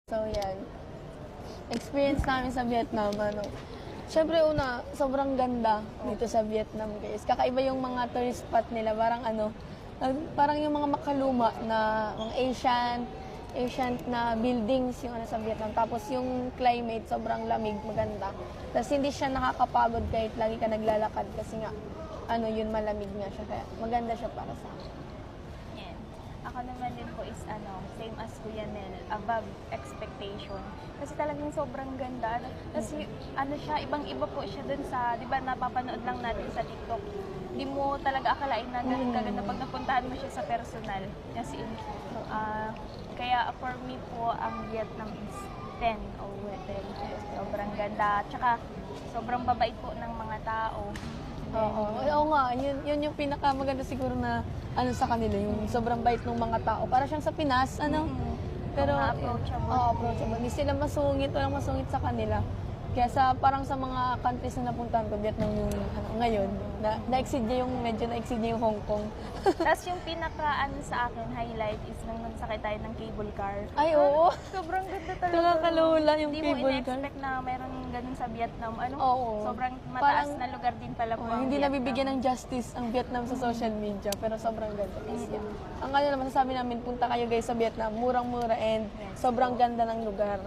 So, yan. Experience namin sa Vietnam, ano. Siyempre, una, sobrang ganda dito sa Vietnam, guys. Kakaiba yung mga tourist spot nila. Parang ano, parang yung mga makaluma na mga ancient na buildings yung ano sa Vietnam. Tapos yung climate, sobrang lamig, maganda. Tapos hindi siya nakakapagod kahit lagi ka naglalakad kasi nga, ano, yun malamig nga siya. Kaya maganda siya para sa akin. Yan. Ako naman din po is same as Kuya Nel, above expectation. Kasi talagang sobrang ganda. Tapos ano siya, ibang-iba po siya dun sa, di ba napapanood lang natin sa TikTok. Hindi mo talaga akalain na ganun kaganda pag napuntahan mo siya sa personal. As in, kaya for me po, ang Vietnam is 10 over 10. Sobrang ganda. Tsaka, sobrang babait po ng mga tao. Oo nga, yun yung pinakamaganda siguro na ano sa kanila, yung sobrang bait ng mga tao. Para siyang sa Pinas, ano? Pero approachable. approachable. Hindi sila masungit, walang masungit sa kanila. Kaya parang sa mga countries na napuntahan ko, Vietnam yung ngayon, na-exceed niya yung Hong Kong. Tapos yung sa akin, highlight is nung nagsakay tayo ng cable car. Ay, oo. Sobrang ganda talaga. Nakakalula yung Hindi mo cable car. in-expect na meron ganun sa Vietnam. Oo. Sobrang mataas Parang, na lugar din pala po ang hindi Vietnam. nabibigyan ng justice ang Vietnam sa social media, pero sobrang ganda guys. Yeah. Ang ano naman, masasabi namin, punta kayo guys sa Vietnam, murang-mura and sobrang ganda ng lugar.